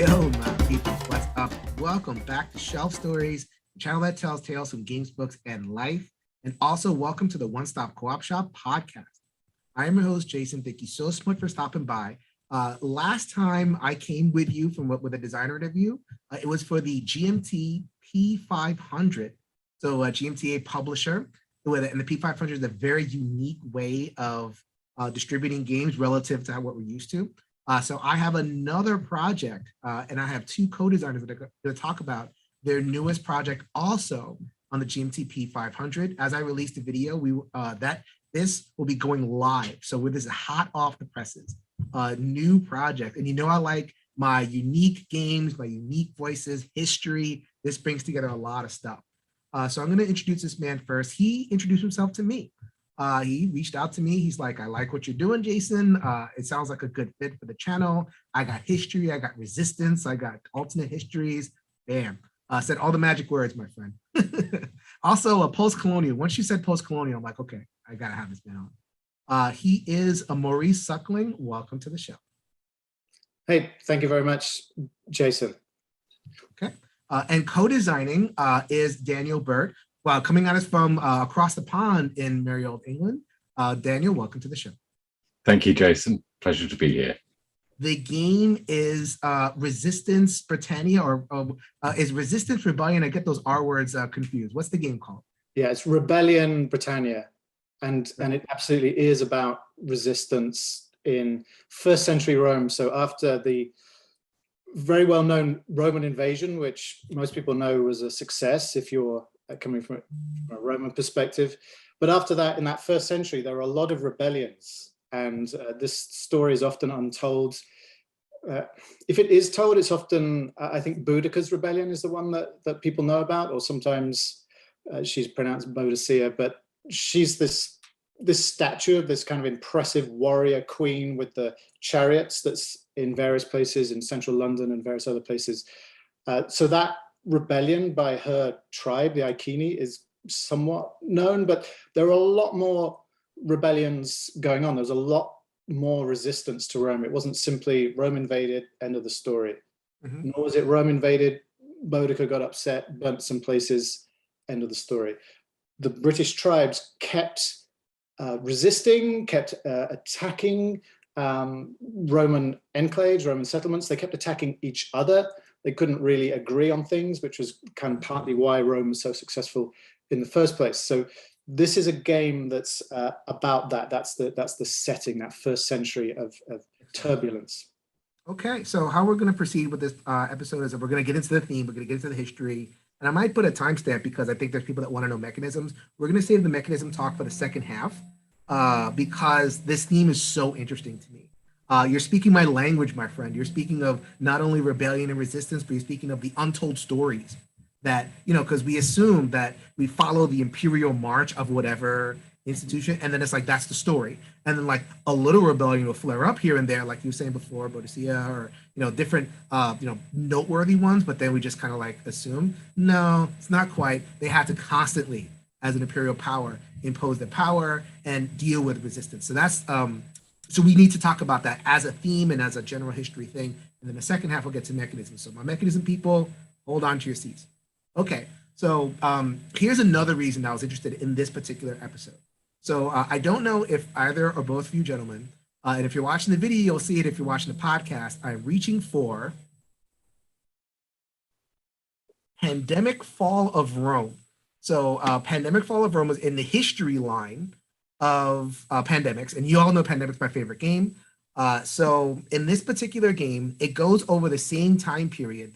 Yo, my people, what's up? Welcome back to Shelf Stories, the channel that tells tales from games, books, and life. And also welcome to the One Stop Co-op Shop podcast. I am your host, Jason. Thank you so much for stopping by. Last time I came with you with a designer interview, it was for the GMT P500. So GMT, a publisher, and the P500 is a very unique way of distributing games relative to what we're used to. So I have another project, and I have two co-designers that are going to talk about their newest project also on the GMT P500. As I released the video, this will be going live. So this is hot off the presses, new project. And you know I like my unique games, my unique voices, history. This brings together a lot of stuff. So I'm going to introduce this man first. He introduced himself to me. He reached out to me. He's like, I like what you're doing, Jason. It sounds like a good fit for the channel. I got history, I got resistance, I got alternate histories. Bam. Said all the magic words, my friend. Also, a post-colonial. Once you said post-colonial, I'm like, okay, I got to have this man on. He is a Maurice Suckling. Welcome to the show. Hey, thank you very much, Jason. Okay. And co-designing is Daniel Burt. Well, coming at us from across the pond in merry old England. Daniel, welcome to the show. Thank you, Jason. Pleasure to be here. The game is Resistance Britannia, or is Resistance Rebellion? I get those R words confused. What's the game called? Yeah, it's Rebellion Britannia. And it absolutely is about resistance in first century Rome. So after the very well-known Roman invasion, which most people know was a success if you're coming from a Roman perspective. But after that, in that first century, there are a lot of rebellions. And this story is often untold. If it is told, it's often, I think Boudica's rebellion is the one that people know about, or sometimes she's pronounced Boadicea, but she's this statue of this kind of impressive warrior queen with the chariots that's in various places in central London and various other places. So that rebellion by her tribe, the Iceni, is somewhat known, but there are a lot more rebellions going on. There's a lot more resistance to Rome. It wasn't simply Rome invaded, end of the story. Mm-hmm. Nor was it Rome invaded, Boudica got upset, burnt some places, end of the story. The British tribes kept resisting, kept attacking Roman enclaves, Roman settlements. They kept attacking each other. They couldn't really agree on things, which was kind of partly why Rome was so successful in the first place. So this is a game that's about that. That's the setting, that first century of turbulence. Okay, so how we're going to proceed with this episode is that we're going to get into the theme, we're going to get into the history, and I might put a timestamp because I think there's people that want to know mechanisms. We're going to save the mechanism talk for the second half because this theme is so interesting to me. You're speaking my language, my friend. You're speaking of not only rebellion and resistance, but you're speaking of the untold stories that, because we assume that we follow the imperial march of whatever institution, and then it's like, that's the story. And then like a little rebellion will flare up here and there, like you were saying before, Boadicea, or, different, noteworthy ones, but then we just kind of like assume, no, it's not quite. They had to constantly, as an imperial power, impose their power and deal with resistance. So that's, so we need to talk about that as a theme and as a general history thing. And then the second half, we'll get to mechanisms. So my mechanism people, hold on to your seats. Okay, so here's another reason I was interested in this particular episode. So I don't know if either or both of you gentlemen, and if you're watching the video, you'll see it. If you're watching the podcast, I'm reaching for Pandemic Fall of Rome. So Pandemic Fall of Rome was in the history line of pandemics, and you all know Pandemic's my favorite game. So in this particular game, it goes over the same time period,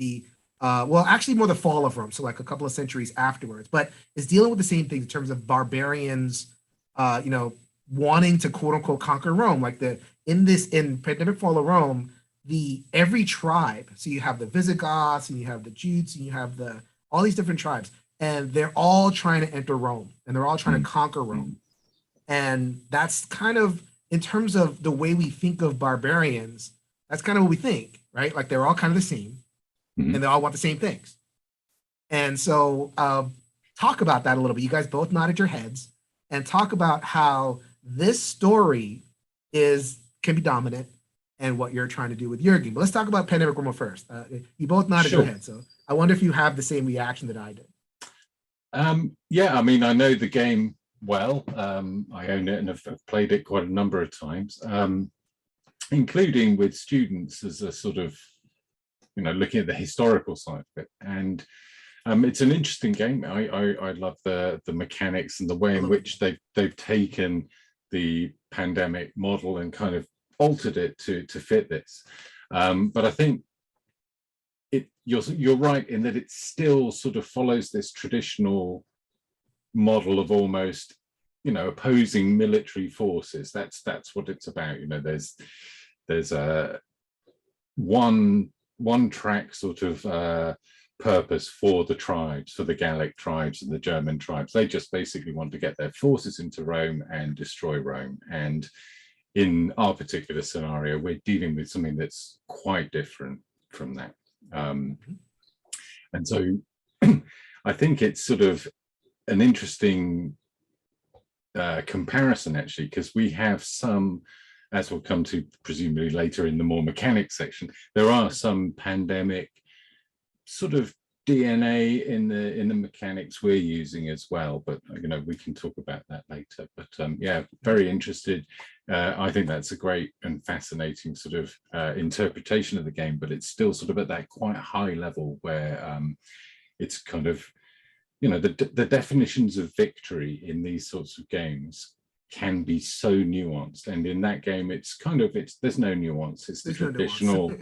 well, actually more the fall of Rome, so like a couple of centuries afterwards, but it's dealing with the same things in terms of barbarians, wanting to quote unquote conquer Rome. Like in Pandemic Fall of Rome, every tribe, so you have the Visigoths and you have the Jutes and you have all these different tribes, and they're all trying to enter Rome and they're all trying to conquer Rome. And that's kind of, in terms of the way we think of barbarians, that's kind of what we think, right? Like they're all kind of the same, and they all want the same things. And so talk about that a little bit. You guys both nodded your heads, and talk about how this story can be dominant, and what you're trying to do with your game. But let's talk about Pandemic Roma first. You both nodded Sure. your head, so I wonder if you have the same reaction that I did. Yeah, I mean, I know the game well. I own it and have played it quite a number of times, including with students as a sort of, looking at the historical side of it. And it's an interesting game. I love the mechanics and the way in which they've taken the pandemic model and kind of altered it to fit this. But I think you're right in that it still sort of follows this traditional model of almost, opposing military forces. That's what it's about. There's a one track sort of purpose for the tribes, for the Gallic tribes and the German tribes. They just basically want to get their forces into Rome and destroy Rome. And in our particular scenario, we're dealing with something that's quite different from that. And so I think it's sort of an interesting comparison, actually, because we have some, as we'll come to presumably later in the more mechanics section, there are some pandemic sort of DNA in the mechanics we're using as well, but we can talk about that later. But yeah, very interested. I think that's a great and fascinating sort of interpretation of the game, but it's still sort of at that quite high level where it's kind of, the definitions of victory in these sorts of games can be so nuanced, and in that game there's no nuance. It's the traditional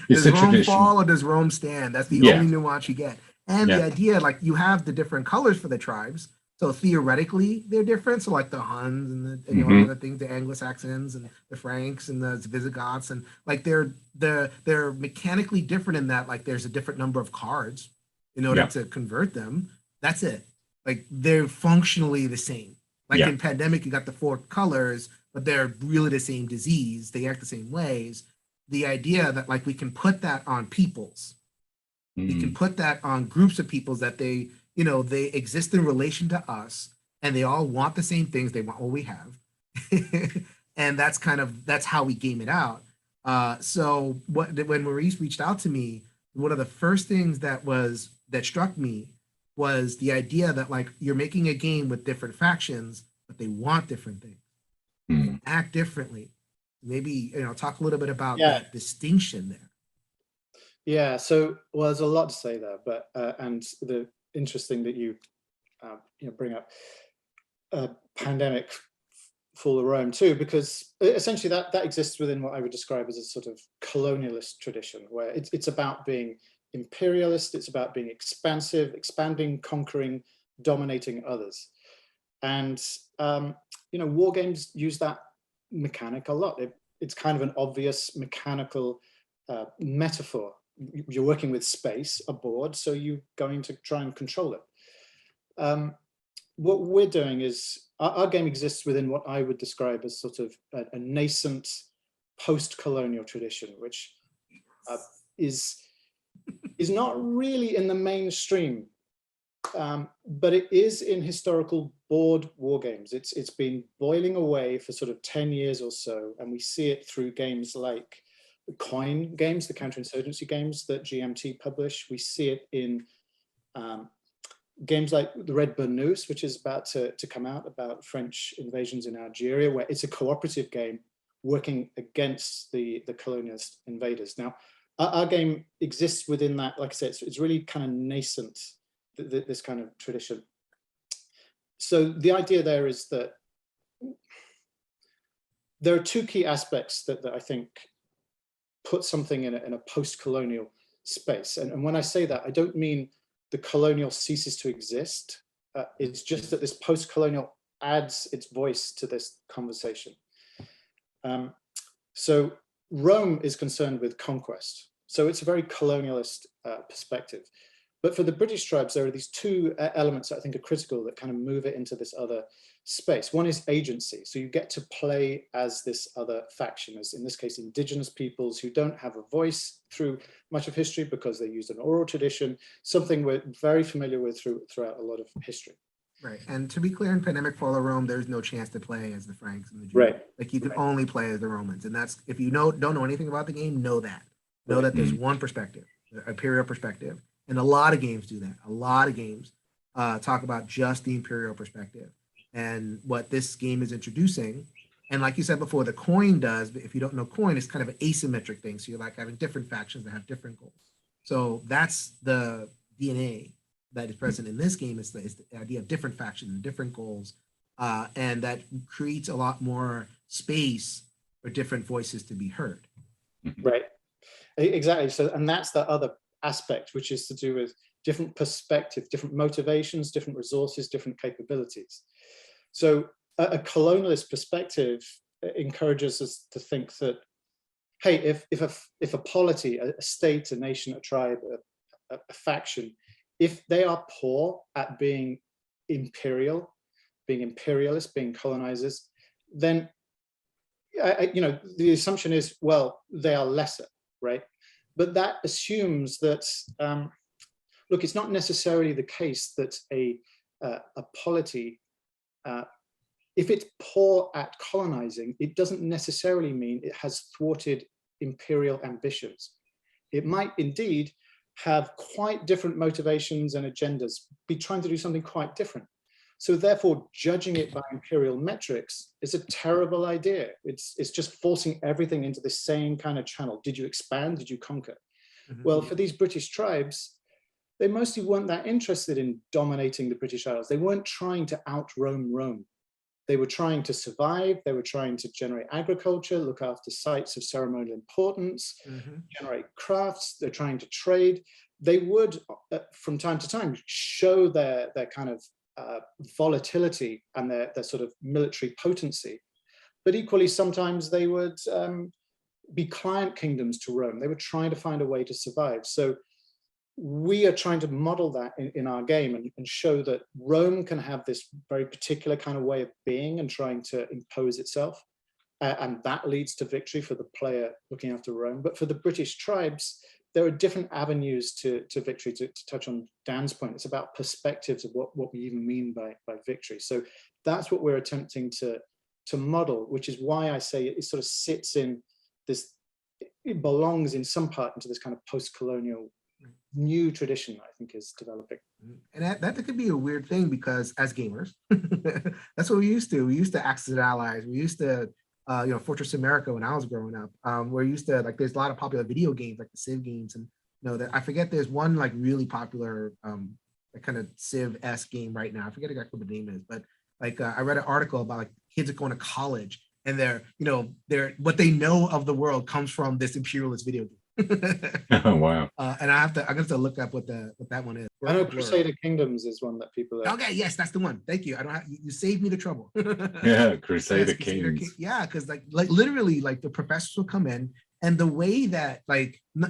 does Rome fall or does Rome stand? That's the only nuance you get. And the idea, like, you have the different colors for the tribes, so theoretically they're different. So like the Huns and the other things, the Anglo-Saxons and the Franks and the Visigoths, and like they're mechanically different in that, like, there's a different number of cards in order to convert them. That's it. Like, they're functionally the same. Like in Pandemic, you got the 4 colors, but they're really the same disease. They act the same ways. The idea that, like, we can put that on peoples. We can put that on groups of peoples that they exist in relation to us, and they all want the same things. They want what we have. And that's how we game it out. So when Maurice reached out to me, one of the first things that struck me was the idea that, like, you're making a game with different factions, but they want different things, they act differently. Maybe talk a little bit about that distinction there. Yeah, so there's a lot to say there, but and the interesting that you bring up Pandemic Fall of Rome too, because essentially that exists within what I would describe as a sort of colonialist tradition, where it's about being imperialist, it's about being expansive, expanding, conquering, dominating others. And war games use that mechanic a lot. It's kind of an obvious mechanical metaphor. You're working with space, a board, so you're going to try and control it. What we're doing is our game exists within what I would describe as sort of a nascent post-colonial tradition, which is not really in the mainstream, but it is in historical board war games. It's been boiling away for sort of 10 years or so, and we see it through games like the coin games, the counterinsurgency games that GMT publish. We see it in games like the Red Burnous, which is about to come out, about French invasions in Algeria, where it's a cooperative game working against the colonialist invaders. Now, our game exists within that. Like I said, it's really kind of nascent, this kind of tradition. So the idea there is that there are 2 key aspects that I think put something in a post-colonial space. And when I say that, I don't mean the colonial ceases to exist. It's just that this post-colonial adds its voice to this conversation. So Rome is concerned with conquest. So it's a very colonialist perspective. But for the British tribes, there are these 2 elements that I think are critical that kind of move it into this other space. One is agency. So you get to play as this other faction, as in this case, indigenous peoples who don't have a voice through much of history because they used an oral tradition, something we're very familiar with throughout a lot of history. Right. And to be clear, in Pandemic Fall of Rome, there's no chance to play as the Franks and the Jews. Right. Like you can Right. only play as the Romans. And that's, if you don't know anything about the game, know that. Know Right. that there's one perspective, the imperial perspective. And a lot of games do that. A lot of games talk about just the imperial perspective. And what this game is introducing, and like you said before, the coin does, but if you don't know coin, it's kind of an asymmetric thing. So you're like having different factions that have different goals. So that's the DNA that is present in this game, is the idea of different factions and different goals. And that creates a lot more space for different voices to be heard. Right. Exactly. So, and that's the other aspect, which is to do with different perspectives, different motivations, different resources, different capabilities. So a colonialist perspective encourages us to think that, hey, if a polity, a state, a nation, a tribe, a faction, if they are poor at being imperial, being imperialist, being colonizers, then the assumption is, well, they are lesser, right? But that assumes that, look, it's not necessarily the case that a polity, if it's poor at colonizing, it doesn't necessarily mean it has thwarted imperial ambitions. It might indeed have quite different motivations and agendas, be trying to do something quite different. So therefore, judging it by imperial metrics is a terrible idea. It's just forcing everything into the same kind of channel. Did you expand? Did you conquer? Mm-hmm. Well, for these British tribes, they mostly weren't that interested in dominating the British Isles. They weren't trying to out-roam Rome. They were trying to survive. They were trying to generate agriculture, look after sites of ceremonial importance, generate crafts. They're trying to trade. They would, from time to time, show their kind of volatility and their sort of military potency. But equally, sometimes they would be client kingdoms to Rome. They were trying to find a way to survive. So we are trying to model that in our game and show that Rome can have this very particular kind of way of being and trying to impose itself. And that leads to victory for the player looking after Rome. But for the British tribes, there are different avenues to victory. To touch on Dan's point, it's about perspectives of what we even mean by victory. So that's what we're attempting to model, which is why I say it sort of sits in this, it belongs in some part into this kind of post-colonial new tradition I think is developing. And that could be a weird thing, because as gamers, that's what we used to. We used to act as allies. We used to, Fortress America when I was growing up. We're used to, like, there's a lot of popular video games, like the Civ games, and that I forget, there's one like really popular kind of Civ-esque game right now. I forget exactly what the name is, but like I read an article about like kids are going to college and they're what they know of the world comes from this imperialist video game. Oh wow! And I'm gonna have to look up what that one is. I know Crusader Kingdoms is one that people are... Okay, yes, that's the one. Thank you. I don't have, you saved me the trouble. Yeah, Crusader Kings. Yeah, because like literally, like the professors will come in, and the way that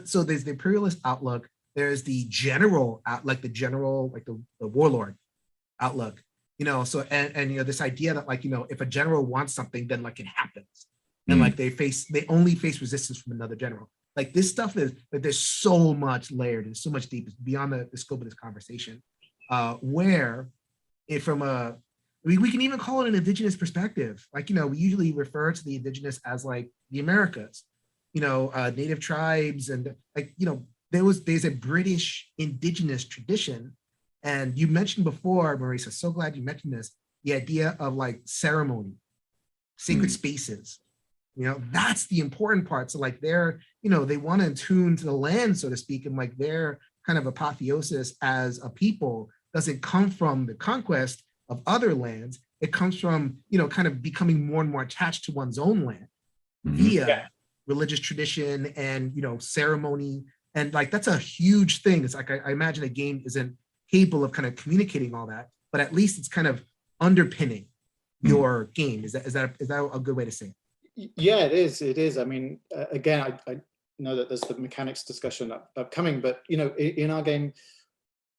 so there's the imperialist outlook, there's the general the warlord outlook. So and this idea that if a general wants something, then like it happens, and like they only face resistance from another general. Like this stuff is that there's so much layered and so much deep, it's beyond the scope of this conversation. Where we can even call it an indigenous perspective. Like, we usually refer to the indigenous as like the Americas, native tribes, and there's a British indigenous tradition. And you mentioned before, Maurice, I'm so glad you mentioned this, the idea of like ceremony, sacred spaces. That's the important part. So like they're, they want to attune to the land, so to speak, and like their kind of apotheosis as a people doesn't come from the conquest of other lands. It comes from, kind of becoming more and more attached to one's own land via religious tradition and, ceremony. And like, that's a huge thing. It's like, I imagine a game isn't capable of kind of communicating all that, but at least it's kind of underpinning your game. Is that a good way to say it? Yeah, it is. I mean, again, I know that there's the mechanics discussion upcoming, but in our game,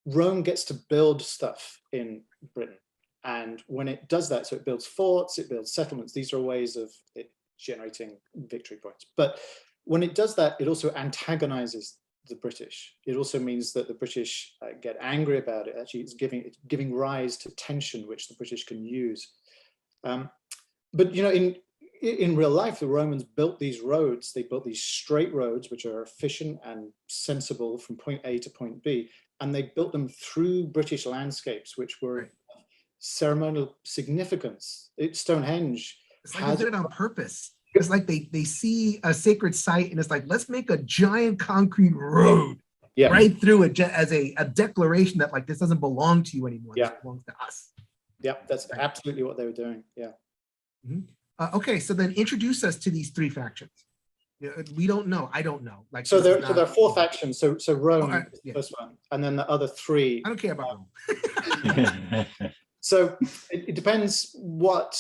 Rome gets to build stuff in Britain, and when it does that, so it builds forts, it builds settlements. These are ways of it generating victory points. But when it does that, it also antagonizes the British. It also means that the British get angry about it. Actually, it's giving rise to tension, which the British can use. But in real life, the Romans built these roads. They built these straight roads, which are efficient and sensible from point A to point B, and they built them through British landscapes, which were of ceremonial significance. Stonehenge. It's like they did it on purpose. It's like they see a sacred site and it's like, let's make a giant concrete road right through it as a declaration that like this doesn't belong to you anymore. This belongs to us. Yeah, that's absolutely what they were doing. Yeah. Mm-hmm. Okay, so then introduce us to these three factions. We don't know. I don't know. Like so there are four factions. So Rome is the yeah. first one, and then the other three. I don't care about Rome. So it depends what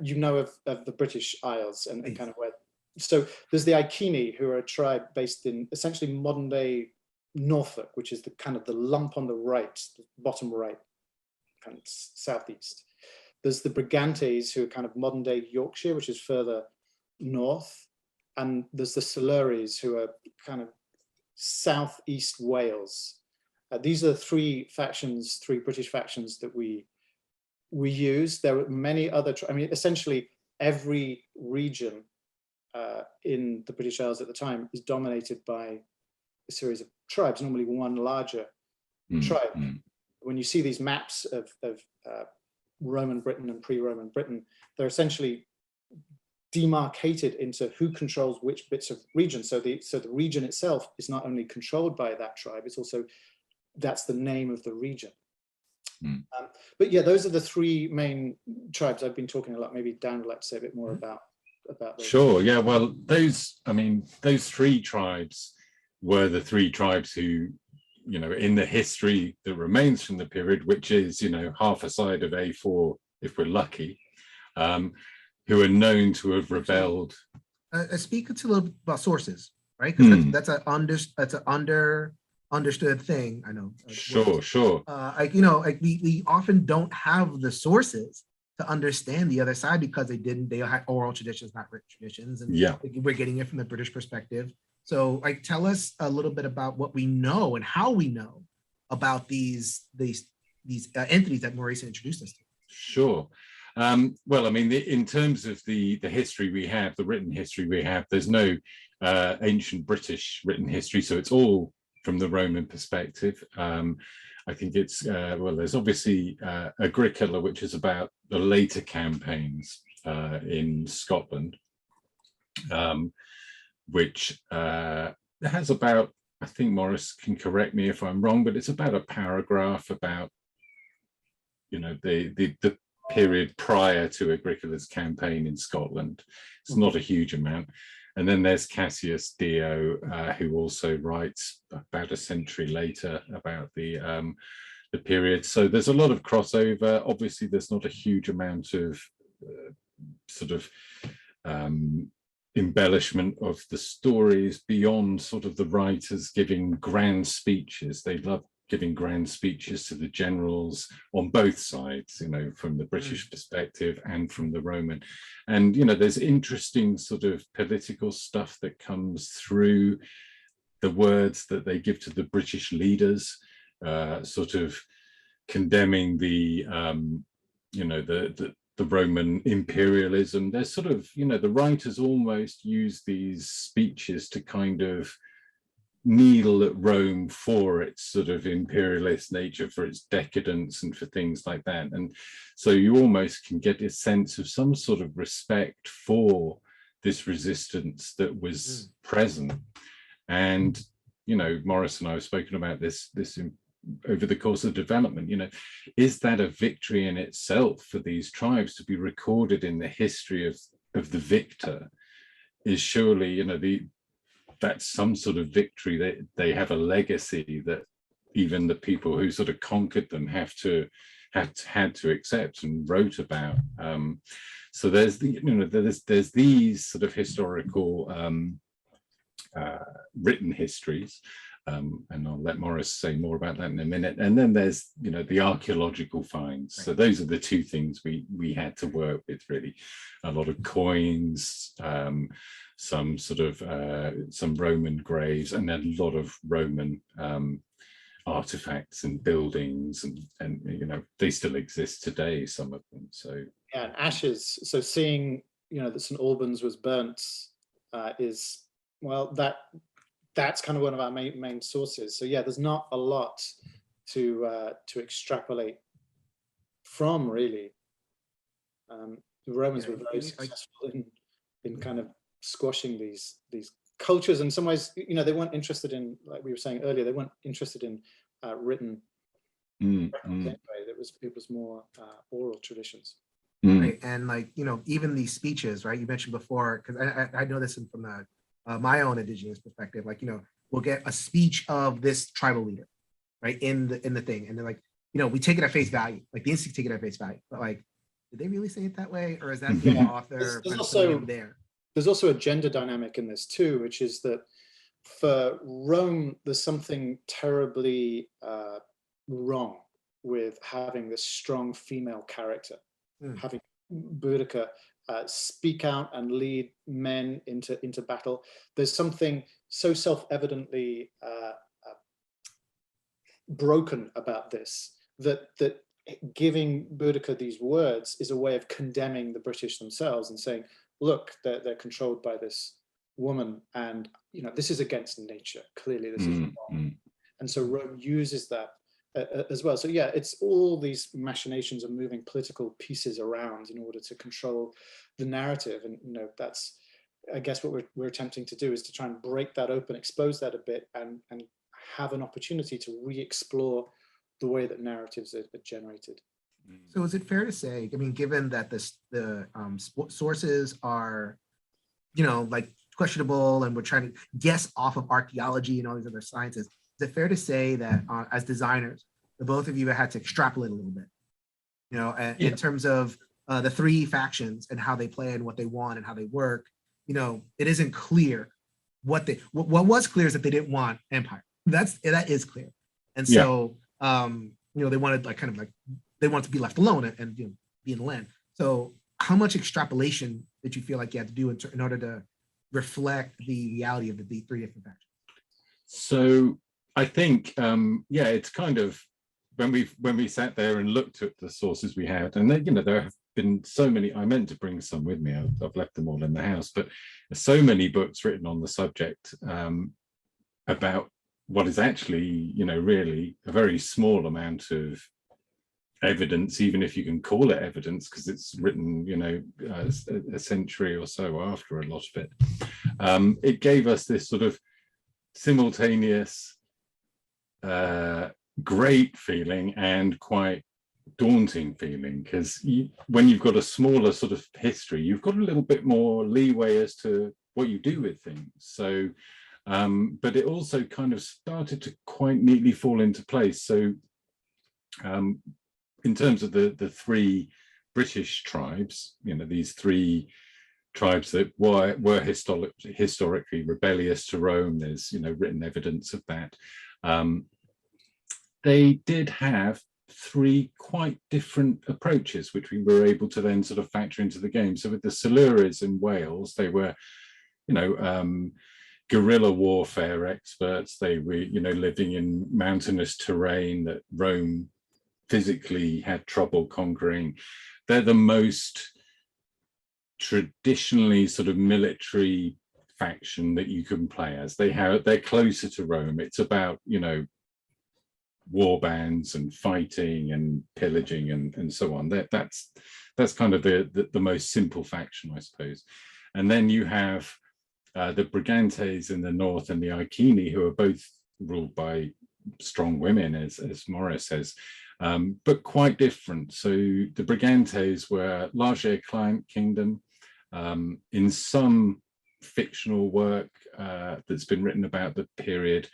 you know of the British Isles and kind of where. So there's the Iceni, who are a tribe based in essentially modern day Norfolk, which is the kind of the lump on the right, the bottom right, kind of southeast. There's the Brigantes, who are kind of modern day Yorkshire, which is further north. And there's the Silures, who are kind of southeast Wales. These are the three British factions that we use. There are many other, essentially every region in the British Isles at the time is dominated by a series of tribes, normally one larger tribe. When you see these maps of Roman Britain and pre-Roman Britain, they're essentially demarcated into who controls which bits of region. So the region itself is not only controlled by that tribe, it's also, that's the name of the region. But yeah, those are the three main tribes. I've been talking a lot. Maybe Dan would like to say a bit more about those. Sure. Yeah. Well, those three tribes were the three tribes who, in the history that remains from the period, which is, half a side of A4, if we're lucky, who are known to have rebelled. Speak a little bit about sources, right? Because that's an understood thing. I know. Sure. We often don't have the sources to understand the other side because they had oral traditions, not written traditions, and we're getting it from the British perspective. So, tell us a little bit about what we know and how we know about these entities that Maurice introduced us to. Sure. Well, in terms of the history we have, the written history we have, there's no ancient British written history, so it's all from the Roman perspective. I think it's, there's obviously Agricola, which is about the later campaigns in Scotland, which has about, I think Maurice can correct me if I'm wrong, but it's about a paragraph about, the period prior to Agricola's campaign in Scotland. It's not a huge amount. And then there's Cassius Dio, who also writes about a century later about the period. So there's a lot of crossover. Obviously, there's not a huge amount of embellishment of the stories beyond sort of the writers giving grand speeches. They love giving grand speeches to the generals on both sides, from the British perspective and from the Roman. And, there's interesting sort of political stuff that comes through the words that they give to the British leaders, sort of condemning the Roman imperialism. There's sort of, the writers almost use these speeches to kind of kneel at Rome for its sort of imperialist nature, for its decadence and for things like that. And so you almost can get a sense of some sort of respect for this resistance that was present. And, Maurice and I have spoken about this over the course of development, is that a victory in itself for these tribes to be recorded in the history of the victor? Is surely, that's some sort of victory, that they have a legacy that even the people who sort of conquered them had to accept and wrote about. So there's there's these sort of historical written histories. And I'll let Maurice say more about that in a minute. And then there's, the archaeological finds. So those are the two things we had to work with, really. A lot of coins, some sort of some Roman graves, and a lot of Roman artifacts and buildings, and they still exist today, some of them. So yeah, and ashes. So seeing that St Albans was burnt is, well, that's kind of one of our main sources. So yeah, there's not a lot to extrapolate from, really. The Romans were very successful in kind of squashing these cultures. In some ways, they weren't interested in, like we were saying earlier, they weren't interested in written. Anyway, it was more oral traditions. Right. And even these speeches, right? You mentioned before, because I know this from my own indigenous perspective. We'll get a speech of this tribal leader, right, in the thing, and then we take it at face value. Like the instinct take it at face value, but did they really say it that way, or is that the author there's also a gender dynamic in this too, which is that for Rome, there's something terribly wrong with having this strong female character, having Boudica speak out and lead men into battle. There's something so self-evidently broken about this that giving Boudica these words is a way of condemning the British themselves and saying, look, they're controlled by this woman, and this is against nature. Clearly, this is wrong. And so Rome uses that as well. So yeah, it's all these machinations of moving political pieces around in order to control the narrative. And that's, I guess, what we're attempting to do, is to try and break that open, expose that a bit, and have an opportunity to re-explore the way that narratives are generated. So is it fair to say, given that the sources are, questionable, and we're trying to guess off of archaeology and all these other sciences, is it fair to say that as designers, the both of you had to extrapolate a little bit, in terms of the three factions and how they play and what they want and how they work? It isn't clear what was clear is that they didn't want empire. That is clear. And so, they wanted they want to be left alone and be in the land. So how much extrapolation did you feel like you had to do in order to reflect the reality of the three different factions? So I think, it's kind of, when we sat there and looked at the sources we had, and then, there have been so many. I meant to bring some with me. I've left them all in the house, but there's so many books written on the subject about what is actually, really a very small amount of evidence, even if you can call it evidence, because it's written, a century or so after a lot of it. It gave us this sort of simultaneous great feeling and quite daunting feeling, because when you've got a smaller sort of history, you've got a little bit more leeway as to what you do with things. So but it also kind of started to quite neatly fall into place. So in terms of the three British tribes, these three tribes that were historically rebellious to Rome, there's written evidence of that. They did have three quite different approaches, which we were able to then sort of factor into the game. So with the Silures in Wales, they were, guerrilla warfare experts. They were, living in mountainous terrain that Rome physically had trouble conquering. They're the most traditionally sort of military faction that you can play as. They're closer to Rome. It's about, war bands and fighting and pillaging and so on. That's kind of the most simple faction, I suppose. And then you have the Brigantes in the north and the Iceni, who are both ruled by strong women, as Maurice says, but quite different. So the Brigantes were largely a client kingdom. In some fictional work that's been written about the period,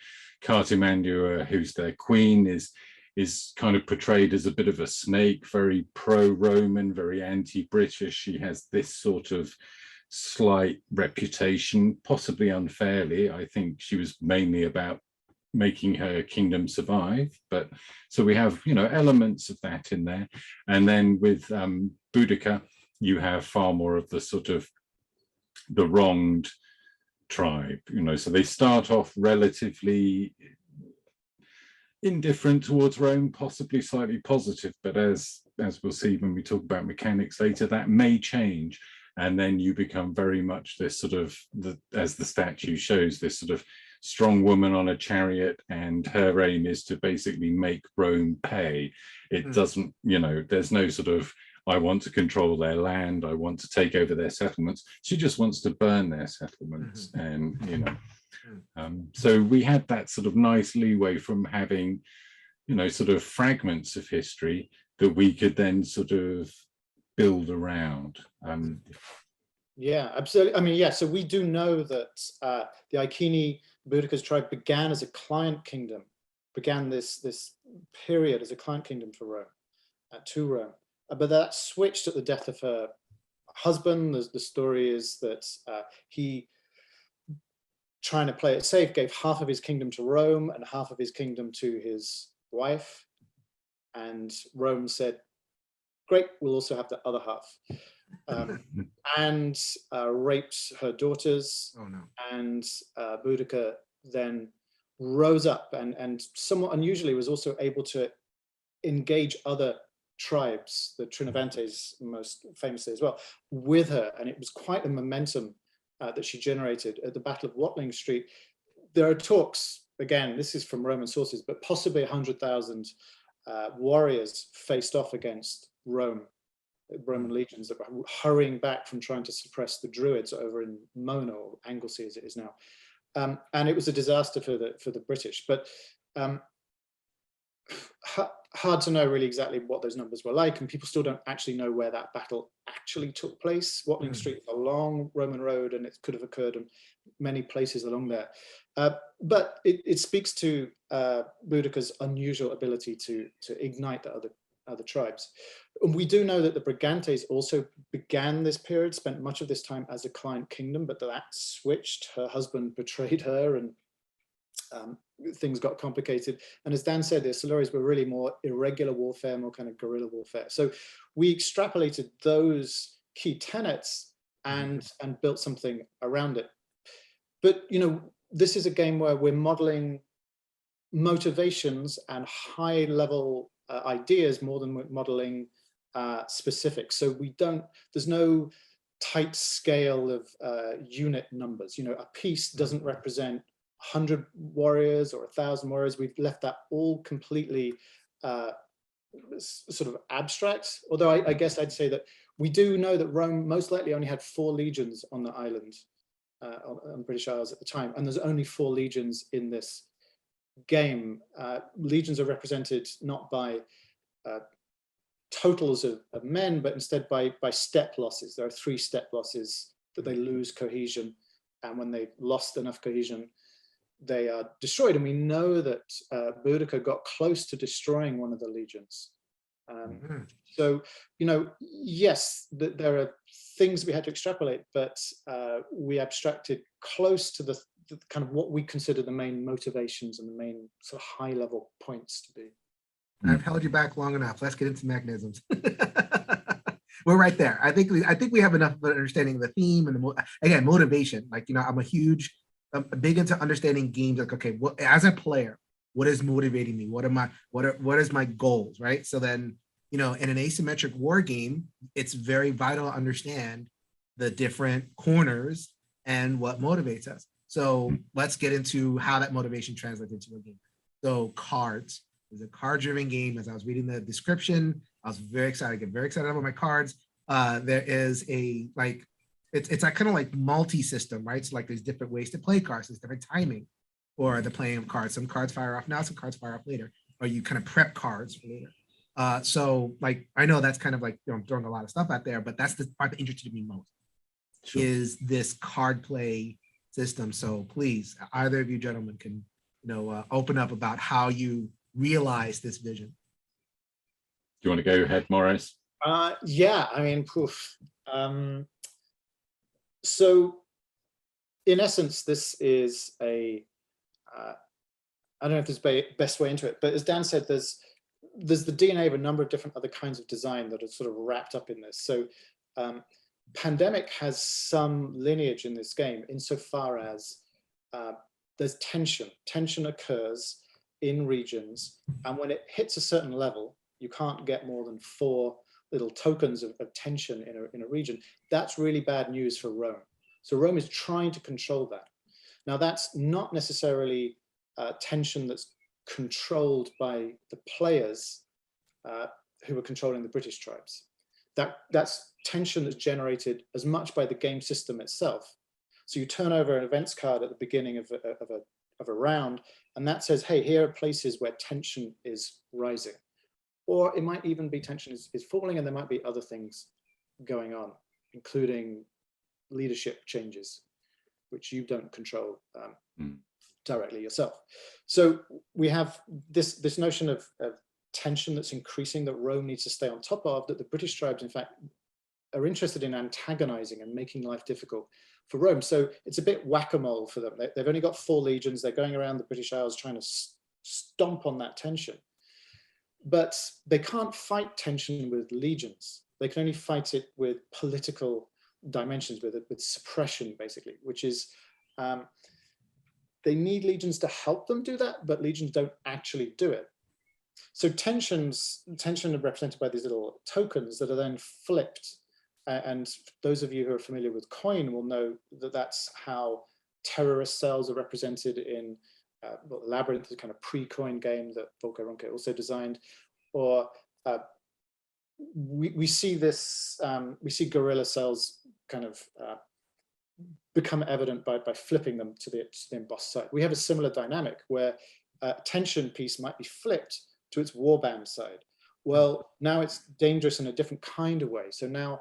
Cartimandua, who's their queen, is kind of portrayed as a bit of a snake, very pro-Roman, very anti-British. She has this sort of slight reputation, possibly unfairly. I think she was mainly about making her kingdom survive. But so we have, you know, elements of that in there. And then with Boudica, you have far more of the sort of the wronged tribe, you know, so they start off relatively indifferent towards Rome, possibly slightly positive, but as we'll see when we talk about mechanics later, that may change. And then you become very much this sort of, as the statue shows, this sort of strong woman on a chariot, and her aim is to basically make Rome pay. It doesn't, you know, there's no sort of, I want to control their land, I want to take over their settlements. She just wants to burn their settlements. And, you know, so we had that sort of nice leeway from having, you know, sort of fragments of history that we could then sort of build around. Yeah, absolutely. I mean, yeah, so we do know that the Iceni Boudica's tribe began as a client kingdom, began this period as a client kingdom for Rome, to Rome. But that switched at the death of her husband. The story is that he, trying to play it safe, gave half of his kingdom to Rome and half of his kingdom to his wife. And Rome said, great, we'll also have the other half. And raped her daughters. Oh, no. And Boudica then rose up and somewhat unusually was also able to engage other tribes, the Trinovantes most famously as well, with her. And it was quite a momentum that she generated at the Battle of Watling Street. There are talks, again, this is from Roman sources, but possibly 100,000 warriors faced off against Rome, Roman legions that were hurrying back from trying to suppress the Druids over in Mona, or Anglesey as it is now. And it was a disaster for the British. But hard to know really exactly what those numbers were like, and people still don't actually know where that battle actually took place. Watling Street is a long Roman road, and it could have occurred in many places along there. But it speaks to Boudica's unusual ability to ignite the other tribes. And we do know that the Brigantes also began this period, spent much of this time as a client kingdom, but that switched. Her husband betrayed her, and things got complicated. And as Dan said, the Silures were really more irregular warfare, more kind of guerrilla warfare. So we extrapolated those key tenets and built something around it. But, you know, this is a game where we're modeling motivations and high level ideas more than we're modeling specifics. So there's no tight scale of unit numbers. You know, a piece doesn't represent 100 warriors or 1,000 warriors. We've left that all completely sort of abstract. Although I guess I'd say that we do know that Rome most likely only had 4 legions on the island, on British Isles at the time, and there's only 4 legions in this game. Legions are represented not by totals of men, but instead by step losses. There are 3 step losses that they lose cohesion, and when they lost enough cohesion, they are destroyed. And we know that Boudica got close to destroying one of the legions. So, you know, yes, there are things we had to extrapolate, but we abstracted close to the kind of what we consider the main motivations and the main sort of high level points to be. I've held you back long enough. Let's get into mechanisms. We're right there. I think we have enough of an understanding of the theme and again, motivation. Like, you know, I'm big into understanding games. Like, okay, what, as a player, what is motivating me? What is my goals, right? So then, you know, in an asymmetric war game, it's very vital to understand the different corners and what motivates us. So let's get into how that motivation translates into a game. So cards is a card-driven game. As I was reading the description, I was very excited. I get very excited about my cards. There is a, like, it's like kind of like multi-system, right? So like there's different ways to play cards, there's different timing for the playing of cards. Some cards fire off now, some cards fire off later, or you kind of prep cards for later. So like, I know that's kind of like, you know, I'm throwing a lot of stuff out there, but that's the part that interested me most, is this card play system. So please, either of you gentlemen can, you know, open up about how you realize this vision. Do you want to go ahead, Maurice? Yeah, I mean, poof. So in essence, this is a I don't know if there's a best way into it, but as Dan said, there's the DNA of a number of different other kinds of design that are sort of wrapped up in this. So Pandemic has some lineage in this game insofar as there's tension. Tension occurs in regions, and when it hits a certain level, you can't get more than 4 little tokens of tension in a region. That's really bad news for Rome. So Rome is trying to control that. Now, that's not necessarily tension that's controlled by the players who are controlling the British tribes. That's tension that's generated as much by the game system itself. So you turn over an events card at the beginning of a round, and that says, hey, here are places where tension is rising. Or it might even be tension is falling, and there might be other things going on, including leadership changes, which you don't control directly yourself. So we have this notion of tension that's increasing, that Rome needs to stay on top of, that the British tribes, in fact, are interested in antagonizing and making life difficult for Rome. So it's a bit whack-a-mole for them. They've only got 4 legions. They're going around the British Isles trying to stomp on that tension. But they can't fight tension with legions. They can only fight it with political dimensions, with suppression, basically, which is they need legions to help them do that, but legions don't actually do it. So tension are represented by these little tokens that are then flipped. And those of you who are familiar with coin will know that that's how terrorist cells are represented in Labyrinth, the kind of pre-coin game that Volker Ronke also designed. Or we see this, we see guerrilla cells kind of become evident by flipping them to the embossed side. We have a similar dynamic where a tension piece might be flipped to its warband side. Well, now it's dangerous in a different kind of way. So now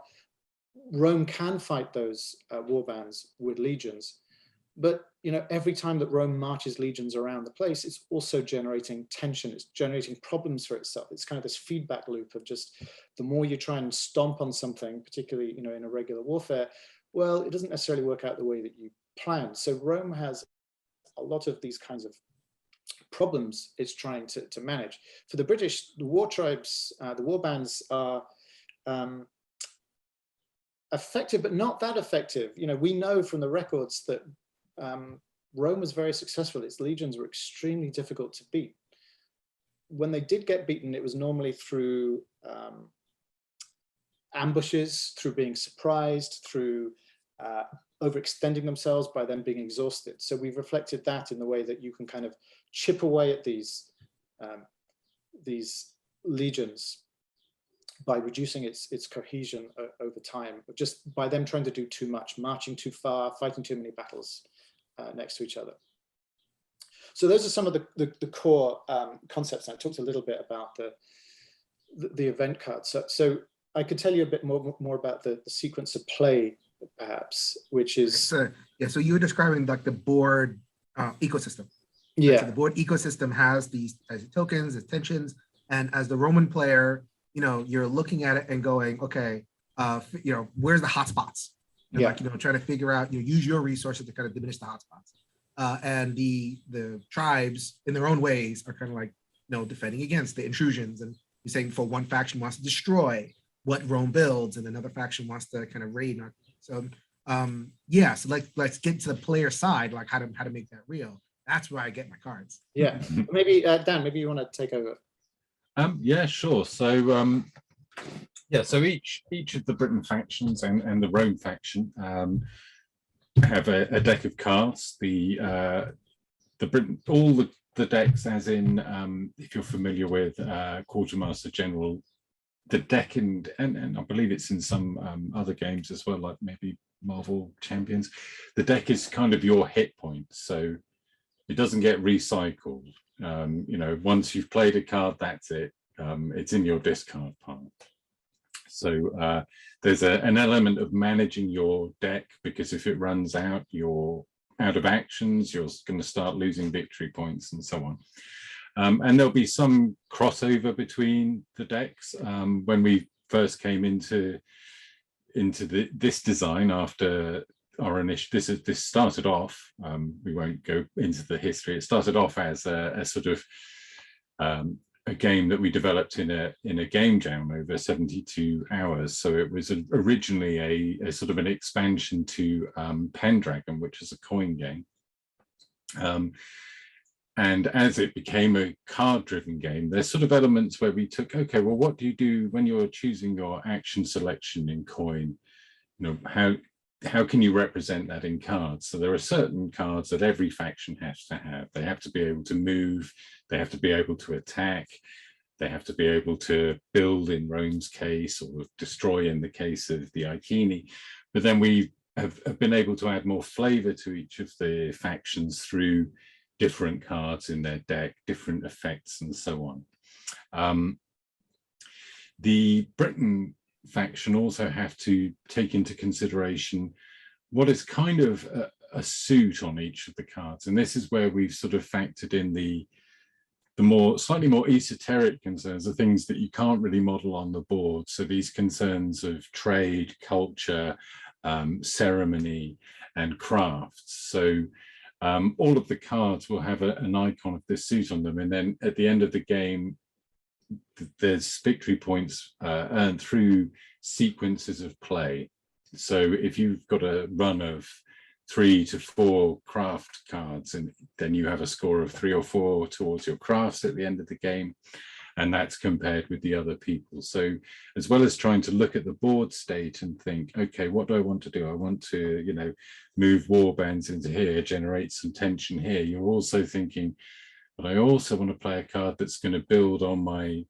Rome can fight those warbands with legions, but every time that Rome marches legions around the place, it's also generating tension. It's generating problems for itself. It's kind of this feedback loop of just the more you try and stomp on something, particularly in a regular warfare, well, it doesn't necessarily work out the way that you planned. So Rome has a lot of these kinds of problems it's trying to manage. For the British, the war tribes, the war bands are effective, but not that effective. We know from the records that Rome was very successful. Its legions were extremely difficult to beat. When they did get beaten, it was normally through ambushes, through being surprised, through overextending themselves by them being exhausted. So we've reflected that in the way that you can kind of chip away at these legions by reducing its cohesion over time, just by them trying to do too much, marching too far, fighting too many battles next to each other. So those are some of the core concepts. And I talked a little bit about the event cards. So I could tell you a bit more about the sequence of play, perhaps, which is so you were describing like the board ecosystem. Yeah. So the board ecosystem has these as tokens, as tensions, and as the Roman player, you're looking at it and going, okay, where's the hotspots? And trying to figure out, use your resources to kind of diminish the hotspots. And the tribes, in their own ways, are kind of like, defending against the intrusions. And you're saying for one faction wants to destroy what Rome builds, and another faction wants to kind of raid. So so let's get to the player side, like how to make that real. That's where I get my cards. Yeah, maybe Dan, maybe you want to take over. Yeah, sure. So so each of the Britain factions and the Rome faction have a deck of cards. The Britain, all the decks, as in if you're familiar with Quartermaster General, the deck and I believe it's in some other games as well, like maybe Marvel Champions. The deck is kind of your hit point, so it doesn't get recycled. Once you've played a card, that's it. It's in your discard pile. So there's an element of managing your deck, because if it runs out, you're out of actions, you're going to start losing victory points and so on. And there'll be some crossover between the decks. When we first came into this design after our initial, this started off, we won't go into the history, it started off as a sort of a game that we developed in a game jam over 72 hours. So it was originally a sort of an expansion to Pendragon, which is a coin game. And as it became a card-driven game, there's sort of elements where we took, okay, well, what do you do when you're choosing your action selection in coin? You know, how can you represent that in cards? So there are certain cards that every faction has to have. They have to be able to move, they have to be able to attack, they have to be able to build in Rome's case, or destroy in the case of the Iceni. But then we have been able to add more flavor to each of the factions through different cards in their deck, different effects, and so on. The Britain faction also have to take into consideration what is kind of a suit on each of the cards, and this is where we've sort of factored in the slightly more esoteric concerns, the things that you can't really model on the board. So these concerns of trade, culture, ceremony, and crafts. So all of the cards will have an icon of this suit on them, and then at the end of the game, there's victory points earned through sequences of play. So if you've got a run of 3 to 4 craft cards, and then you have a score of 3 or 4 towards your crafts at the end of the game, and that's compared with the other people. So as well as trying to look at the board state and think, okay, what do I want to do? I want to, you know, move warbands into here, generate some tension here. You're also thinking, but I also want to play a card that's going to build on my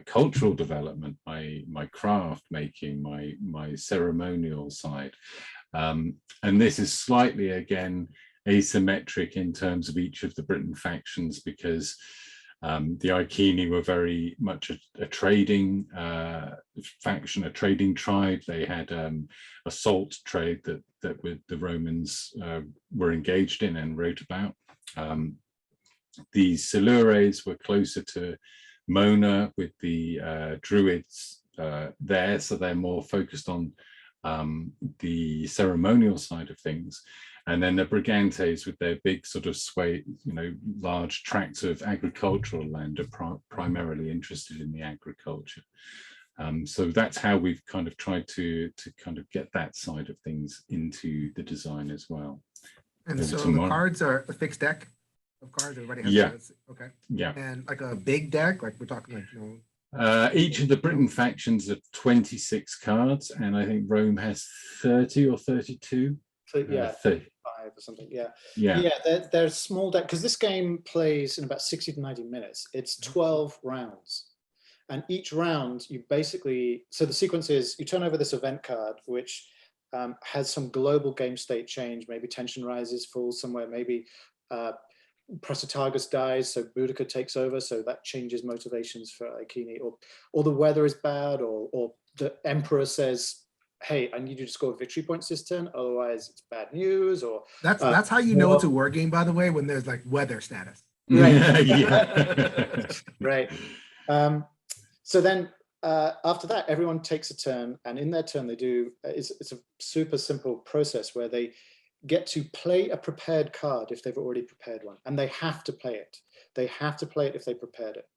cultural development, my craft making, my ceremonial side. And this is slightly, again, asymmetric in terms of each of the Britain factions, because the Iceni were very much a trading faction, a trading tribe. They had a salt trade that the Romans were engaged in and wrote about. The Silures were closer to Mona, with the Druids there, so they're more focused on the ceremonial side of things. And then the Brigantes, with their big sort of sway, you know, large tracts of agricultural land, are primarily interested in the agriculture. So that's how we've kind of tried to kind of get that side of things into the design as well. And so the cards are a fixed deck of cards. Everybody has those. Okay. Yeah. And like a big deck, like we're talking like, you know, each of the Britain factions have 26 cards, and I think Rome has 30 or 32. So, yeah, 35 or something. Yeah. They're small deck, because this game plays in about 60 to 90 minutes. It's 12 rounds, and each round you basically, so the sequence is you turn over this event card, which has some global game state change. Maybe tension rises, falls somewhere. Maybe Protatagus dies, so Boudica takes over, so that changes motivations for Iceni, or the weather is bad, or the Emperor says, hey, I need you to score victory points this turn, otherwise it's bad news. Or that's how you know it's a war game, by the way, when there's like weather status. Right. Yeah. Right. So then after that, everyone takes a turn, and in their turn they do, it's a super simple process where they get to play a prepared card if they've already prepared one, and they have to play it. They have to play it if they prepared it.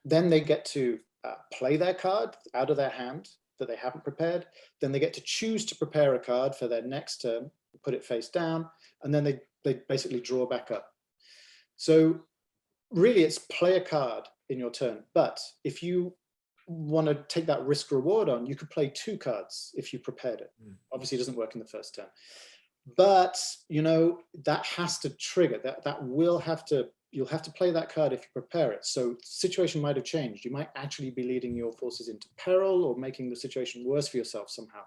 Then they get to play their card out of their hand that they haven't prepared. Then they get to choose to prepare a card for their next turn, put it face down, and then they basically draw back up. So really it's play a card in your turn. But if you want to take that risk reward on, you could play 2 cards if you prepared it. Obviously it doesn't work in the first turn, but you know, that has to trigger that will have to, you'll have to play that card if you prepare it. So the situation might have changed. You might actually be leading your forces into peril or making the situation worse for yourself somehow.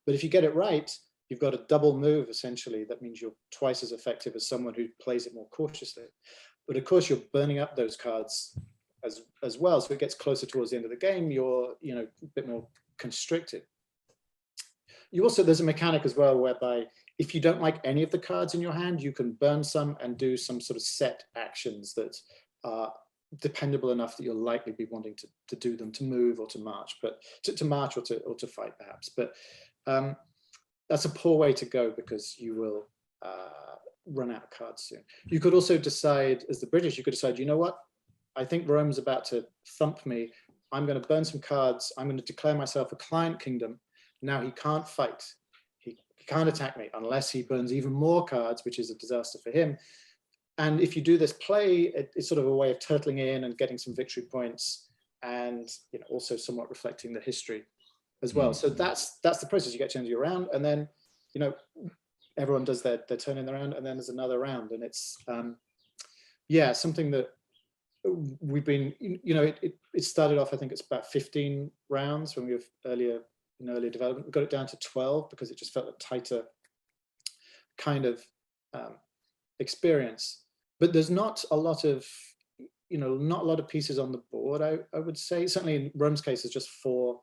But if you get it right, you've got a double move essentially. That means you're twice as effective as someone who plays it more cautiously. But of course you're burning up those cards as well. So it gets closer towards the end of the game, you're, you know, a bit more constricted. You also, there's a mechanic as well whereby if you don't like any of the cards in your hand, you can burn some and do some sort of set actions that are dependable enough that you'll likely be wanting to do them, to move or to march, but to march or to fight perhaps. But that's a poor way to go, because you will run out of cards soon. You could also decide, as the British, you could decide, you know what, I think Rome's about to thump me. I'm going to burn some cards. I'm going to declare myself a client kingdom. Now he can't fight. He can't attack me unless he burns even more cards, which is a disaster for him. And if you do this play, it's sort of a way of turtling in and getting some victory points, and also somewhat reflecting the history as well. So that's the process. You get to end your round, and then everyone does their turn in the round, and then there's another round, and it's something that we've been, it started off, I think it's about 15 rounds when we were earlier development. We got it down to 12 because it just felt a tighter kind of experience. But there's not a lot of pieces on the board, I would say. Certainly in Rome's case, there's just 4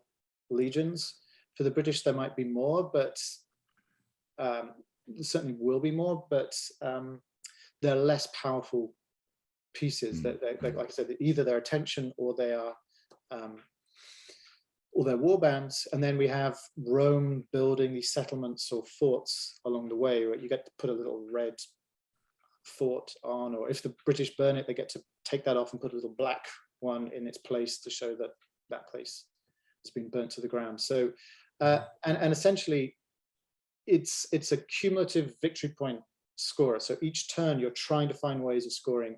legions. For the British, there might be more, but there certainly will be more, but they're less powerful pieces. That, like I said, either their attention or they are or their war bands. And then we have Rome building these settlements or forts along the way, where you get to put a little red fort on, or if the British burn it, they get to take that off and put a little black one in its place to show that that place has been burnt to the ground. So and essentially it's a cumulative victory point scorer. So each turn you're trying to find ways of scoring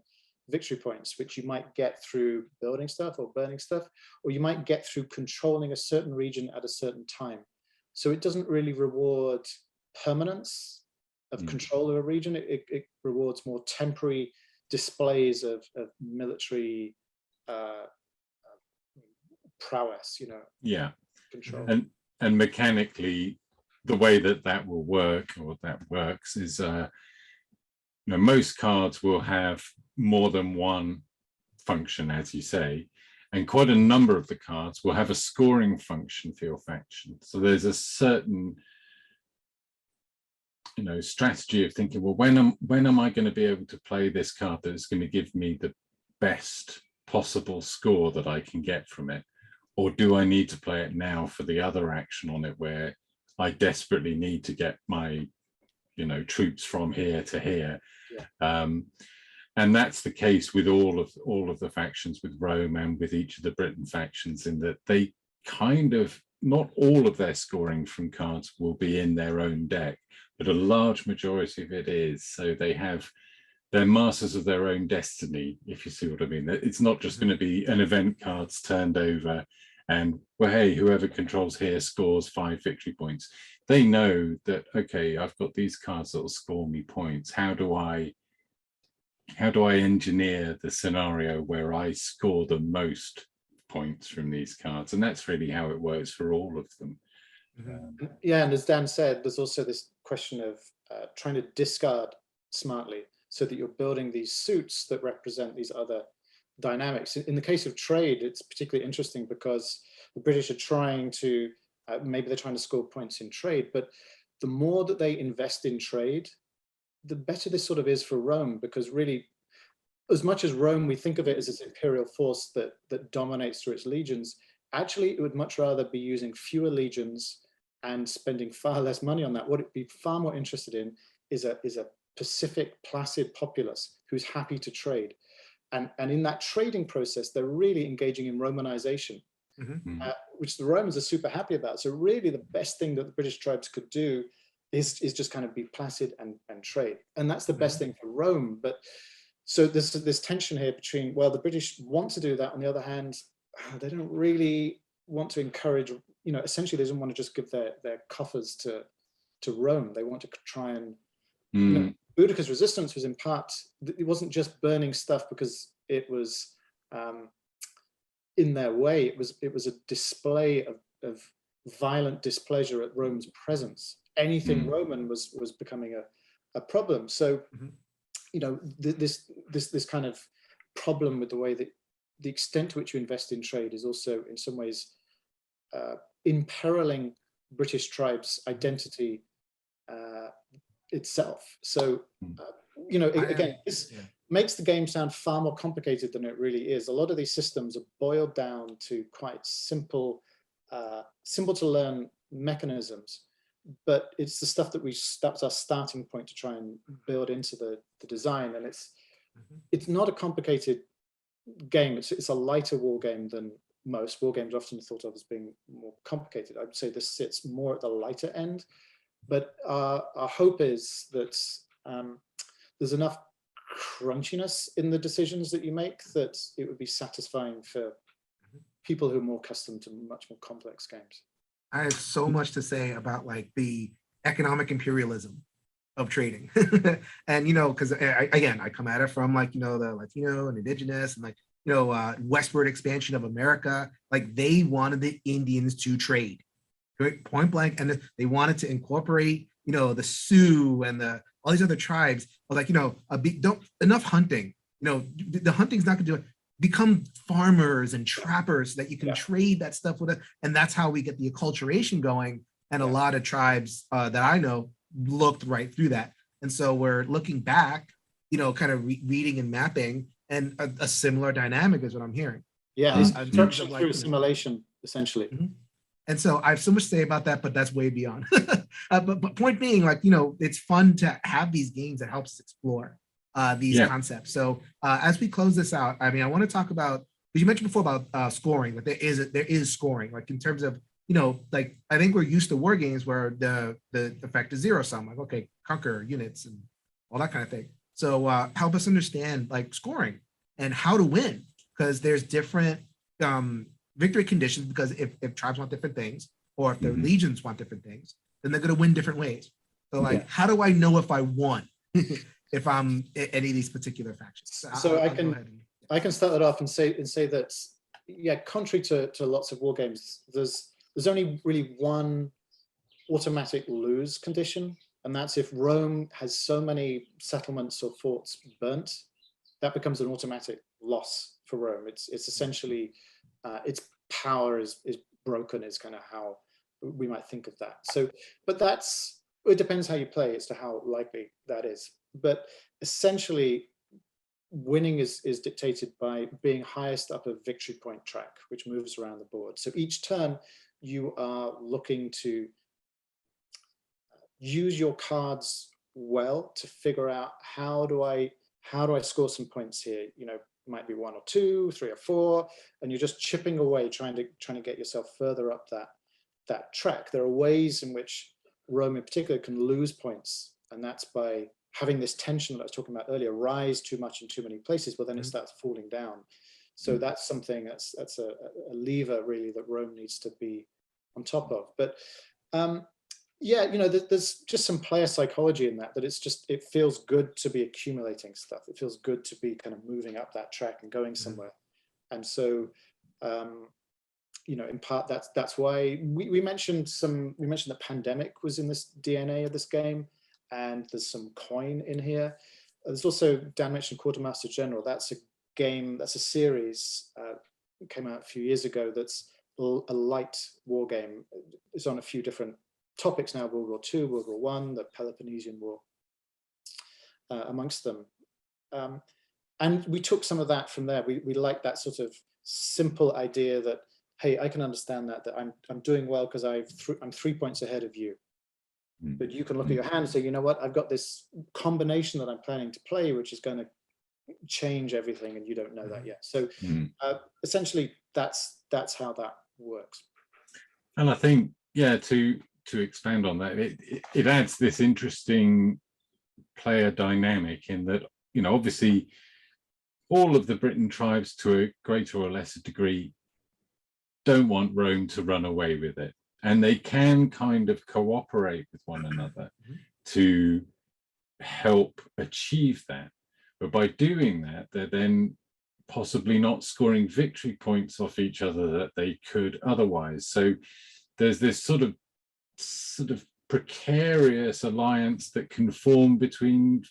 victory points, which you might get through building stuff or burning stuff, or you might get through controlling a certain region at a certain time. So it doesn't really reward permanence of control of a region. It rewards more temporary displays of military prowess, control. And mechanically, the way that will work, or that works, is most cards will have more than one function, as you say, and quite a number of the cards will have a scoring function for your faction. So there's a certain strategy of thinking, well, when am I going to be able to play this card that is going to give me the best possible score that I can get from it, or do I need to play it now for the other action on it, where I desperately need to get my troops from here to here. And that's the case with all of the factions, with Rome and with each of the Britain factions, in that they kind of, not all of their scoring from cards will be in their own deck, but a large majority of it is. So they're masters of their own destiny, if you see what I mean. It's not just going to be an event cards turned over and, well, hey, whoever controls here scores 5 victory points. They know that, okay, I've got these cards that will score me points. How do I engineer the scenario where I score the most points from these cards? And that's really how it works for all of them. And as Dan said, there's also this question of trying to discard smartly, so that you're building these suits that represent these other dynamics. In the case of trade, it's particularly interesting because the British are trying to, maybe they're trying to score points in trade, but the more that they invest in trade, the better this sort of is for Rome, because really, as much as Rome, we think of it as this imperial force that dominates through its legions, actually it would much rather be using fewer legions and spending far less money on that. What it'd be far more interested in is a pacific, placid populace who's happy to trade. And in that trading process, they're really engaging in Romanization, which the Romans are super happy about. So really the best thing that the British tribes could do is just kind of be placid and trade. And that's the best thing for Rome. But so there's this tension here between, well, the British want to do that. On the other hand, they don't really want to encourage, essentially they don't want to just give their coffers to Rome. They want to try and, Boudicca's resistance was in part, it wasn't just burning stuff because it was in their way. It was a display of violent displeasure at Rome's presence. Anything Roman was becoming a problem. So, this kind of problem with the way that the extent to which you invest in trade is also in some ways imperiling British tribes' identity itself. So, again, this makes the game sound far more complicated than it really is. A lot of these systems are boiled down to quite simple to learn mechanisms. but it's the stuff that's our starting point to try and build into the design. And it's not a complicated game. It's a lighter war game than most war games, often thought of as being more complicated. I'd say this sits more at the lighter end, but our hope is that there's enough crunchiness in the decisions that you make that it would be satisfying for people who are more accustomed to much more complex games. I have so much to say about like the economic imperialism of trading. And, because again, I come at it from like, the Latino and indigenous and like, westward expansion of America. Like they wanted the Indians to trade, point blank. And they wanted to incorporate, the Sioux and all these other tribes. Like, enough hunting, the hunting's not gonna do it. Become farmers and trappers so that you can trade that stuff with it. And that's how we get the acculturation going. And a lot of tribes that I know looked right through that. And so we're looking back, kind of reading and mapping, and a similar dynamic is what I'm hearing. Yeah, structure through assimilation, essentially. And so I have so much to say about that, but that's way beyond. But point being, like, it's fun to have these games that helps us explore these concepts. So as we close this out, I mean, I want to talk about, you mentioned before about scoring, like there is scoring, like in terms of, like I think we're used to war games where the effect is zero sum, like, okay, conquer units and all that kind of thing. So help us understand like scoring and how to win, because there's different victory conditions, because if tribes want different things, or if their legions want different things, then they're going to win different ways. So like, how do I know if I won if I'm any of these particular factions? So I can start that off and say that, contrary to lots of war games, there's only really one automatic lose condition, and that's if Rome has so many settlements or forts burnt, that becomes an automatic loss for Rome. It's essentially its power is broken, is kind of how we might think of that. So, but it depends how you play as to how likely that is. But essentially, winning is dictated by being highest up a victory point track, which moves around the board. So each turn, you are looking to use your cards well to figure out how do I score some points here. Might be 1 or 2, 3 or 4, and you're just chipping away, trying to get yourself further up that track. There are ways in which Rome in particular can lose points, and that's by having this tension that I was talking about earlier, rise too much in too many places, but then it starts falling down. So that's something that's a lever really that Rome needs to be on top of. But there's just some player psychology in that it feels good to be accumulating stuff. It feels good to be kind of moving up that track and going somewhere. And so, in part that's why we mentioned the pandemic was in this DNA of this game, and there's some coin in here. There's also, Dan mentioned Quartermaster General. That's a game, that's a series, came out a few years ago, that's a light war game. It's on a few different topics now, World War II, World War I, the Peloponnesian War, amongst them. And we took some of that from there. We like that sort of simple idea that, hey, I can understand that I'm doing well because I'm 3 points ahead of you. But you can look at your hand and say, you know what, I've got this combination that I'm planning to play, which is going to change everything, and you don't know that yet. So essentially, that's how that works. And I think, to expand on that, it adds this interesting player dynamic in that, obviously all of the Britain tribes to a greater or lesser degree don't want Rome to run away with it. And they can kind of cooperate with one another to help achieve that. But by doing that, they're then possibly not scoring victory points off each other that they could otherwise. So there's this sort of precarious alliance that can form between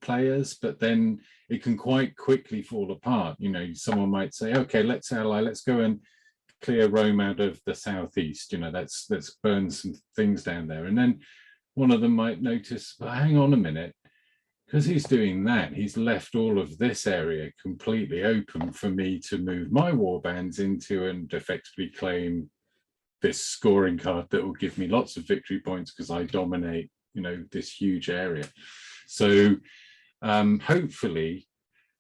players, but then it can quite quickly fall apart. Someone might say, okay, let's ally, let's go and clear Rome out of the southeast, let's burn some things down there. And then one of them might notice, well, hang on a minute, because he's doing that, he's left all of this area completely open for me to move my war bands into and effectively claim this scoring card that will give me lots of victory points because I dominate, this huge area. So hopefully,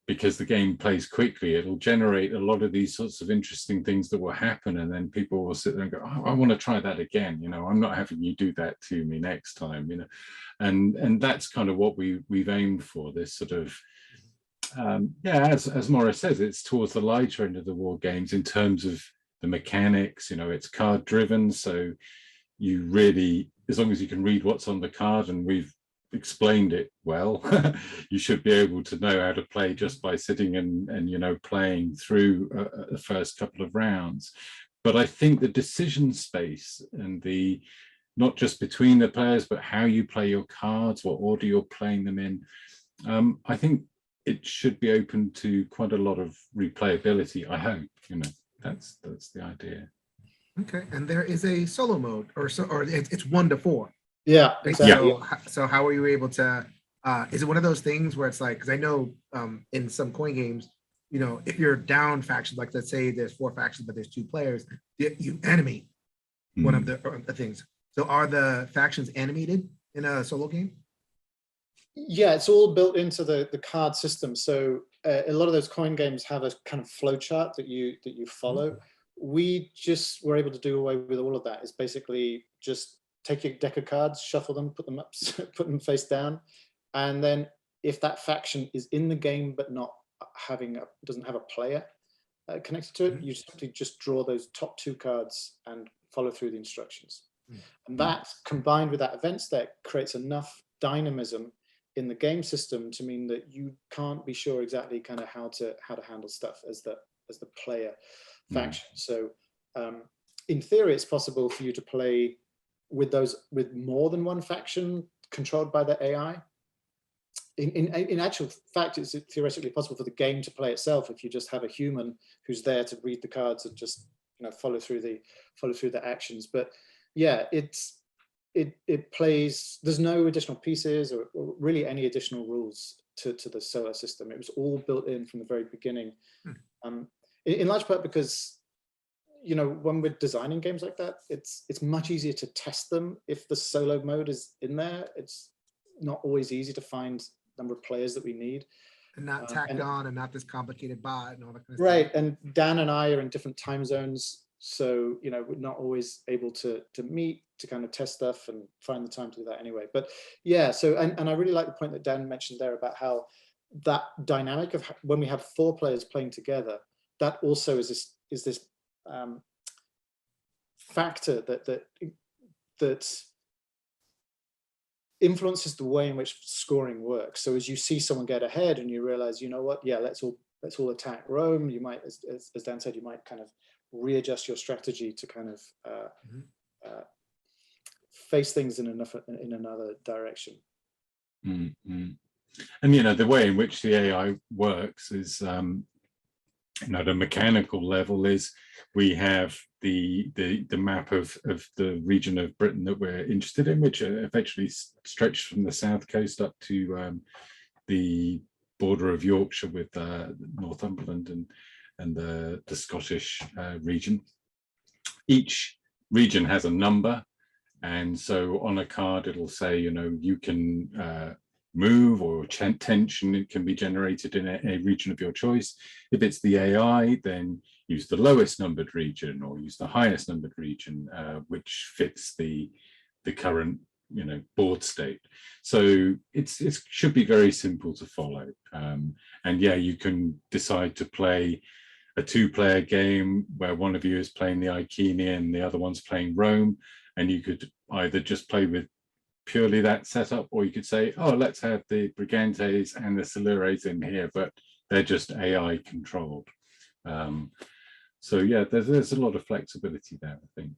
because the game plays quickly, it'll generate a lot of these sorts of interesting things that will happen, and then people will sit there and go, oh, I want to try that again. I'm not having you do that to me next time. And that's kind of what we've aimed for. This sort of as Maurice says, it's towards the lighter end of the war games in terms of the mechanics. It's card driven, so you really, as long as you can read what's on the card, and we've explained it well, you should be able to know how to play just by sitting and playing through the first couple of rounds. But I think the decision space and the not just between the players, but how you play your cards, what order you're playing them in, I think it should be open to quite a lot of replayability. I hope, that's the idea. Okay, and there is a solo mode, or it's 1 to 4. Yeah, exactly. So how are you able to? Is it one of those things where it's like, because I know in some coin games, if you're down factions, like let's say there's 4 factions, but there's 2 players, you animate one of the things. So are the factions animated in a solo game? Yeah, it's all built into the card system. So a lot of those coin games have a kind of flow chart that you follow. We just were able to do away with all of that. It's basically just take your deck of cards, shuffle them, put them up, put them face down, and then if that faction is in the game but not doesn't have a player connected to it, you simply just draw those top 2 cards and follow through the instructions. And that, combined with that event stack, creates enough dynamism in the game system to mean that you can't be sure exactly kind of how to handle stuff as the player faction. So in theory, it's possible for you to play with more than one faction controlled by the AI. In actual fact, it's theoretically possible for the game to play itself if you just have a human who's there to read the cards and just follow through the actions. But yeah, it plays. There's no additional pieces or really any additional rules to the solar system. It was all built in from the very beginning, in large part because when we're designing games like that, it's much easier to test them if the solo mode is in there. It's not always easy to find the number of players that we need. And not tacked on and not this complicated bot and all that kind of right. stuff. And Dan and I are in different time zones. So, we're not always able to meet to kind of test stuff and find the time to do that anyway. But yeah, so, and I really like the point that Dan mentioned there about how that dynamic of when we have 4 players playing together, that also is this factor that influences the way in which scoring works. So as you see someone get ahead and you realize, yeah, let's all attack Rome. You might, as Dan said, you might kind of readjust your strategy to kind of face things in another direction. Mm-hmm. And the way in which the AI works is the mechanical level is we have the map of the region of Britain that we're interested in, which eventually stretched from the south coast up to the border of Yorkshire with Northumberland and the Scottish region. Each region has a number, and so on a card it'll say you can move, or tension, it can be generated in a region of your choice. If it's the AI, then use the lowest numbered region or use the highest numbered region, which fits the current board state. So it should be very simple to follow. And yeah, you can decide to play a 2-player game where one of you is playing the Iceni and the other one's playing Rome, and you could either just play with purely that setup, or you could say, oh, let's have the Brigantes and the Silures in here, but they're just AI controlled. So yeah, there's a lot of flexibility there, I think.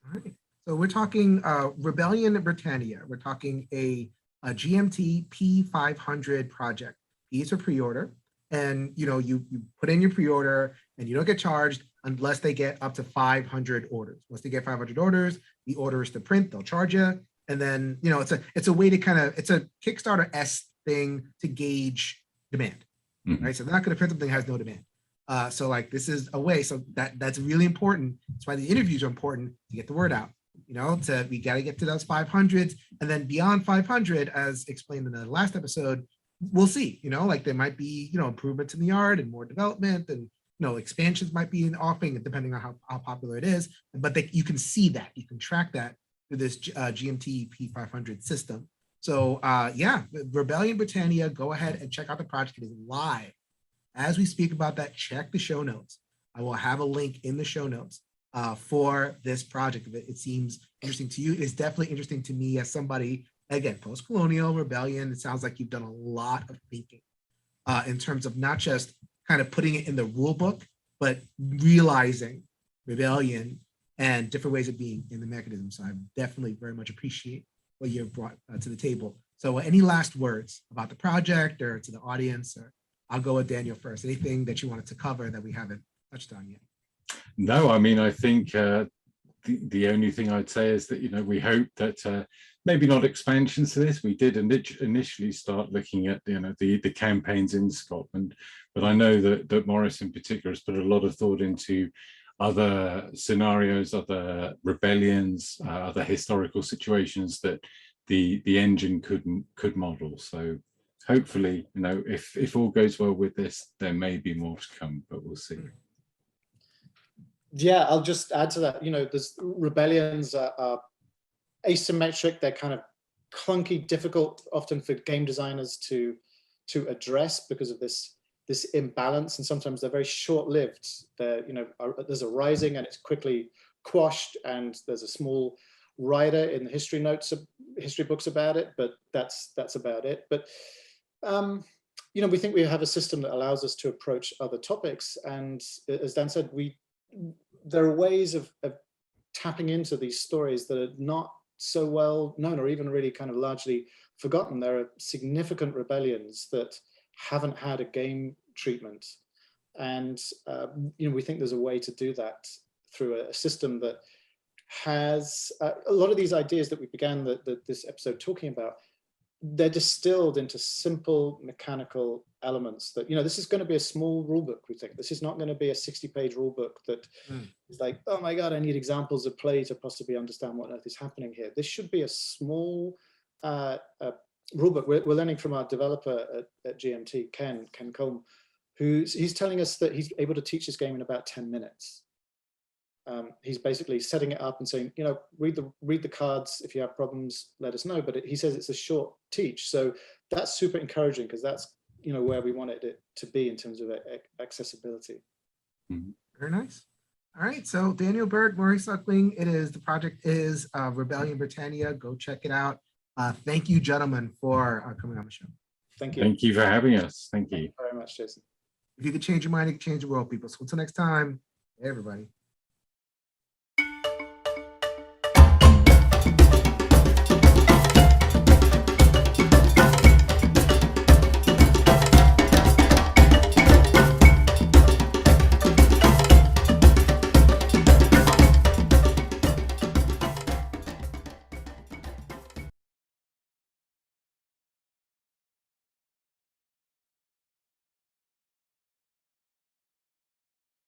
All right. So we're talking Rebellion Britannia. We're talking a GMT P500 project. P is for pre-order, and you put in your pre-order and you don't get charged unless they get up to 500 orders. Once they get 500 orders, the order is to print, they'll charge you. And then, it's a way to it's a Kickstarter-esque thing to gauge demand, right? So they're not going to print something that has no demand. So like this is a way, so that's really important. That's why the interviews are important, to get the word out. We got to get to those 500s, and then beyond 500, as explained in the last episode, we'll see. Like there might be improvements in the art and more development, and expansions might be in offering depending on how popular it is. But you can see that, you can track that through this GMT P500 system. So yeah, Rebellion Britannia, go ahead and check out the project. It is live. As we speak about that, check the show notes. I will have a link in the show notes for this project. If it seems interesting to you, it's definitely interesting to me as somebody, again, post-colonial rebellion. It sounds like you've done a lot of thinking in terms of not just kind of putting it in the rule book, but realizing rebellion and different ways of being in the mechanism. So I definitely very much appreciate what you've brought to the table. So any last words about the project or to the audience? Or I'll go with Daniel first. Anything that you wanted to cover that we haven't touched on yet? No, I mean, I think the only thing I'd say is that, we hope that maybe not expansions to this. We did initially start looking at, the campaigns in Scotland, but I know that Maurice in particular has put a lot of thought into other scenarios, other rebellions, other historical situations that the engine could model. So hopefully, if all goes well with this, there may be more to come, but we'll see. Yeah, I'll just add to that. There's rebellions are asymmetric. They're kind of clunky, difficult, often for game designers to address because of this imbalance, and sometimes they're very short-lived. There's a rising and it's quickly quashed, and there's a small rider in the history books about it, but that's about it. But we think we have a system that allows us to approach other topics, and as Dan said, there are ways of tapping into these stories that are not so well known or even really kind of largely forgotten. There are significant rebellions that haven't had a game treatment, and we think there's a way to do that through a system that has a lot of these ideas that we began this episode talking about. They're distilled into simple mechanical elements that, this is going to be a small rule book. We think this is not going to be a 60-page rule book that is like, oh my God, I need examples of play to possibly understand what on earth is happening here. This should be a small rule book. We're learning from our developer at GMT, Ken Colm, he's telling us that he's able to teach this game in about 10 minutes. He's basically setting it up and saying, read the cards. If you have problems, let us know. But he says it's a short teach. So that's super encouraging, because that's, where we wanted it to be in terms of accessibility. Very nice. All right. So Daniel, Burt, Maurice, Suckling, the project is Rebellion Britannia. Go check it out. Thank you, gentlemen, for coming on the show. Thank you. Thank you for having us. Thank you. Thank you very much, Jason. If you could change your mind, you can change the world, people. So until next time, hey, everybody.